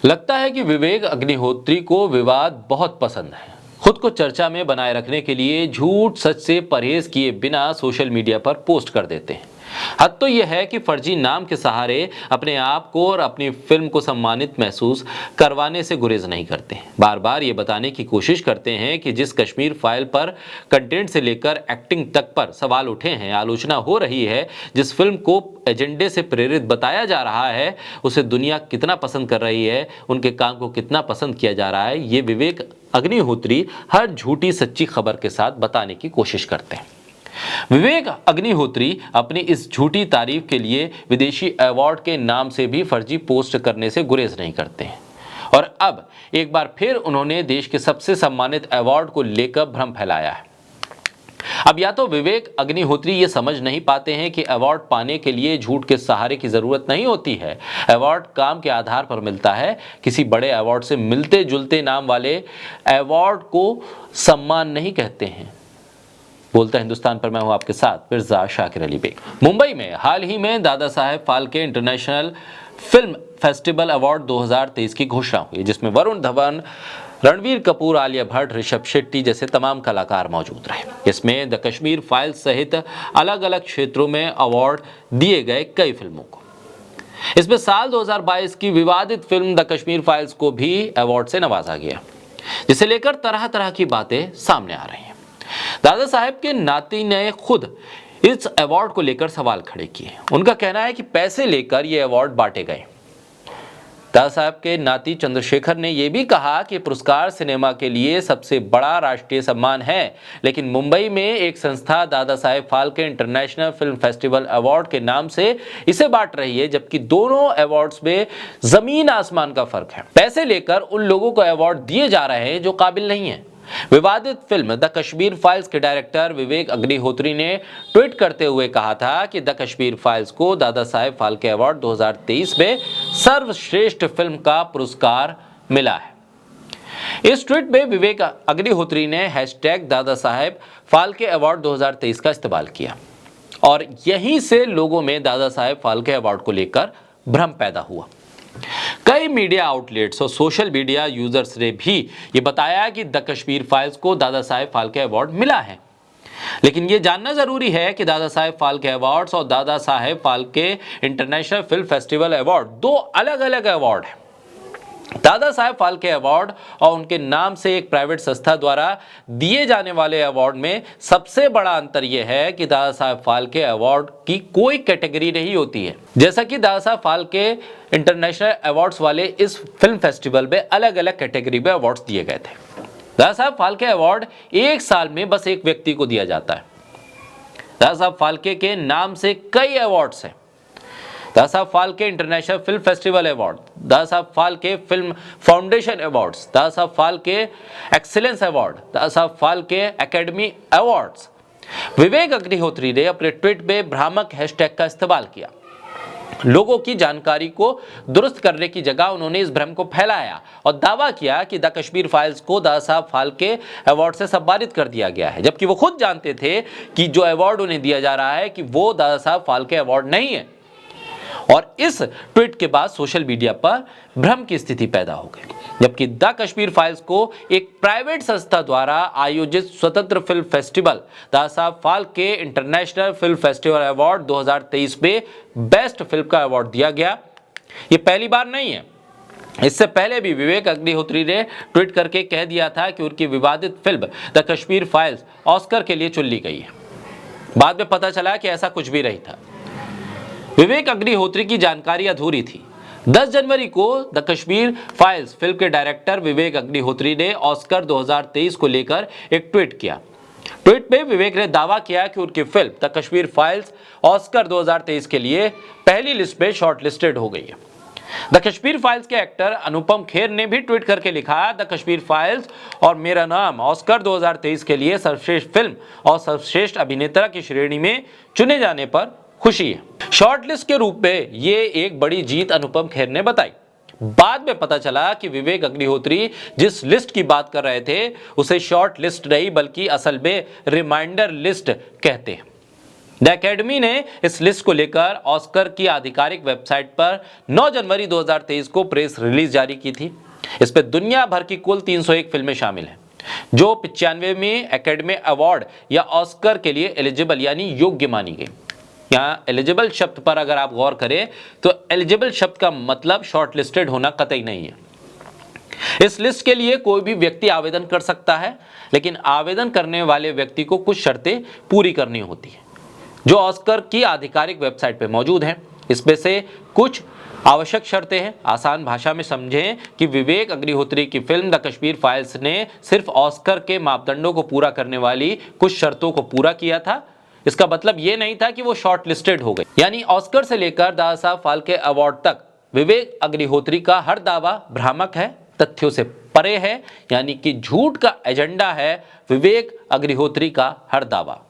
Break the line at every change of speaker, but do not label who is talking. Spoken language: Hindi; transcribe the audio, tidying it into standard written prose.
लगता है कि विवेक अग्निहोत्री को विवाद बहुत पसंद है। खुद को चर्चा में बनाए रखने के लिए झूठ सच से परहेज किए बिना सोशल मीडिया पर पोस्ट कर देते हैं। हद तो यह है कि फर्जी नाम के सहारे अपने आप को और अपनी फिल्म को सम्मानित महसूस करवाने से गुरेज नहीं करते। बार बार ये बताने की कोशिश करते हैं कि जिस कश्मीर फाइल पर कंटेंट से लेकर एक्टिंग तक पर सवाल उठे हैं, आलोचना हो रही है, जिस फिल्म को एजेंडे से प्रेरित बताया जा रहा है, उसे दुनिया कितना पसंद कर रही है, उनके काम को कितना पसंद किया जा रहा है, ये विवेक अग्निहोत्री हर झूठी सच्ची खबर के साथ बताने की कोशिश करते हैं। विवेक अग्निहोत्री अपनी इस झूठी तारीफ के लिए विदेशी अवार्ड के नाम से भी फर्जी पोस्ट करने से गुरेज नहीं करते हैं। और अब एक बार फिर उन्होंने देश के सबसे सम्मानित अवार्ड को लेकर भ्रम फैलाया है। अब या तो विवेक अग्निहोत्री ये समझ नहीं पाते हैं कि अवार्ड पाने के लिए झूठ के सहारे की जरूरत नहीं होती है। अवार्ड काम के आधार पर मिलता है। किसी बड़े अवार्ड से मिलते जुलते नाम वाले अवार्ड को सम्मान नहीं कहते हैं। बोलता हिंदुस्तान पर मैं हूं आपके साथ मिर्जा शाकिर अली बेग। मुंबई में हाल ही में Dada Saheb Phalke international film festival award 2023 की घोषणा हुई, जिसमें वरुण धवन, रणवीर कपूर, आलिया भट्ट, ऋषभ शेट्टी जैसे तमाम कलाकार मौजूद रहे। इसमें द कश्मीर फाइल्स सहित अलग अलग क्षेत्रों में अवार्ड दिए गए कई फिल्मों को। इसमें साल 2022 की विवादित फिल्म द कश्मीर फाइल्स को भी अवार्ड से नवाजा गया, जिसे लेकर तरह तरह की बातें सामने आ रही हैं। दादा साहेब के नाती ने खुद इस अवार्ड को लेकर सवाल खड़े किए। उनका कहना है कि पैसे लेकर ये अवार्ड बांटे गए। दादा साहब के नाती चंद्रशेखर ने यह भी कहा कि पुरस्कार सिनेमा के लिए सबसे बड़ा राष्ट्रीय सम्मान है, लेकिन मुंबई में एक संस्था Dada Saheb Phalke international film festival award के नाम से इसे बांट रही है, जबकि दोनों अवार्ड्स में जमीन आसमान का फर्क है। पैसे लेकर उन लोगों को अवार्ड दिए जा रहे हैं जो काबिल नहीं है। विवादित फिल्म द कश्मीर फाइल्स के डायरेक्टर विवेक अग्निहोत्री ने ट्वीट करते हुए कहा था कि द कश्मीर फाइल्स को दादा साहेब फाल्के अवार्ड 2023 में सर्वश्रेष्ठ फिल्म का पुरस्कार मिला है। इस ट्वीट में विवेक अग्निहोत्री ने हैशटैग दादा साहेब फाल्के अवार्ड 2023 का इस्तेमाल किया और यहीं से लोगों में दादा साहेब फाल्के अवार्ड को लेकर भ्रम पैदा हुआ। कई मीडिया आउटलेट्स और सोशल मीडिया यूजर्स ने भी ये बताया कि द कश्मीर फाइल्स को दादा साहेब फाल्के अवार्ड मिला है, लेकिन ये जानना जरूरी है कि दादा साहेब फाल्के अवार्ड्स और Dada Saheb Phalke international film festival award दो अलग अलग अवार्ड हैं। दादा साहेब फाल्के अवार्ड और उनके नाम से एक प्राइवेट संस्था द्वारा दिए जाने वाले अवार्ड में सबसे बड़ा अंतर यह है कि दादा साहेब फाल्के अवार्ड की कोई कैटेगरी नहीं होती है। जैसा कि दादा साहेब फाल्के इंटरनेशनल अवार्ड्स वाले इस फिल्म फेस्टिवल में अलग अलग कैटेगरी में अवार्ड्स दिए गए थे। दादा साहेब फाल्के अवार्ड एक साल में बस एक व्यक्ति को दिया जाता है। दादा साहेब फाल्के के नाम से कई अवार्ड्स हैं। Dada Saheb Phalke international film festival award, Dada Saheb Phalke film foundation awards, Dada Saheb Phalke excellence award, Dada Saheb Phalke academy awards. Vivek Agnihotri ने अपने ट्वीट में भ्रामक हैशटैग का इस्तेमाल किया। लोगों की जानकारी को दुरुस्त करने की जगह उन्होंने इस भ्रम को फैलाया और दावा किया कि द कश्मीर फाइल्स को दादा साहब फाल्के अवार्ड से सम्मानित कर दिया गया है, जबकि वो खुद जानते थे कि जो अवार्ड उन्हें दिया जा रहा है कि वो दादा साहब फाल्के अवार्ड नहीं है। और इस ट्वीट के बाद सोशल मीडिया पर भ्रम की स्थिति पैदा हो गई, जबकि द कश्मीर फाइल्स को एक प्राइवेट संस्था द्वारा आयोजित स्वतंत्र film festival Dada Saheb Phalke international film festival award 2023 में बेस्ट फिल्म का अवार्ड दिया गया। ये पहली बार नहीं है। इससे पहले भी विवेक अग्निहोत्री ने ट्वीट करके कह दिया था कि उनकी विवादित film the Kashmir files Oscar के लिए चुन ली गई है। बाद में पता चला कि ऐसा कुछ भी नहीं था। विवेक अग्निहोत्री की जानकारी अधूरी थी। 10 जनवरी को द कश्मीर फाइल्स फिल्म के डायरेक्टर विवेक अग्निहोत्री ने ऑस्कर 2023 को लेकर एक ट्वीट किया। ट्वीट में विवेक ने दावा किया कि उनकी film the Kashmir files Oscar 2023 के लिए पहली लिस्ट में शॉर्टलिस्टेड हो गई है। द कश्मीर फाइल्स के एक्टर अनुपम खेर ने भी ट्वीट करके लिखा, द कश्मीर फाइल्स और मेरा नाम ऑस्कर 2023 के लिए सर्वश्रेष्ठ फिल्म और सर्वश्रेष्ठ अभिनेता की श्रेणी में चुने जाने पर खुशी है। शॉर्टलिस्ट के रूप में ये एक बड़ी जीत अनुपम खेर ने बताई। बाद में पता चला कि विवेक अग्निहोत्री जिस लिस्ट की बात कर रहे थे उसे शॉर्ट लिस्ट नहीं बल्कि असल में रिमाइंडर लिस्ट कहते हैं। द एकेडमी ने इस लिस्ट को लेकर ऑस्कर की आधिकारिक वेबसाइट पर 9 जनवरी 2023 को प्रेस रिलीज जारी की थी। इस पर दुनिया भर की कुल 301 फिल्में शामिल हैं, जो 95वें एकेडमी अवार्ड या ऑस्कर के लिए एलिजिबल यानी योग्य मानी गई। यहाँ एलिजिबल शब्द पर अगर आप गौर करें तो एलिजिबल शब्द का मतलब शॉर्टलिस्टेड होना कतई नहीं है। इस लिस्ट के लिए कोई भी व्यक्ति आवेदन कर सकता है, लेकिन आवेदन करने वाले व्यक्ति को कुछ शर्तें पूरी करनी होती है, जो ऑस्कर की आधिकारिक वेबसाइट पर मौजूद हैं। इसमें से कुछ आवश्यक शर्तें हैं। आसान भाषा में समझें कि विवेक अग्निहोत्री की फिल्म द कश्मीर फाइल्स ने सिर्फ ऑस्कर के मापदंडों को पूरा करने वाली कुछ शर्तों को पूरा किया था। इसका मतलब यह नहीं था कि वो शॉर्ट लिस्टेड हो गई। यानी ऑस्कर से लेकर दादा फाल्के अवार्ड तक विवेक अग्निहोत्री का हर दावा भ्रामक है, तथ्यों से परे है, यानी कि झूठ का एजेंडा है विवेक अग्निहोत्री का हर दावा।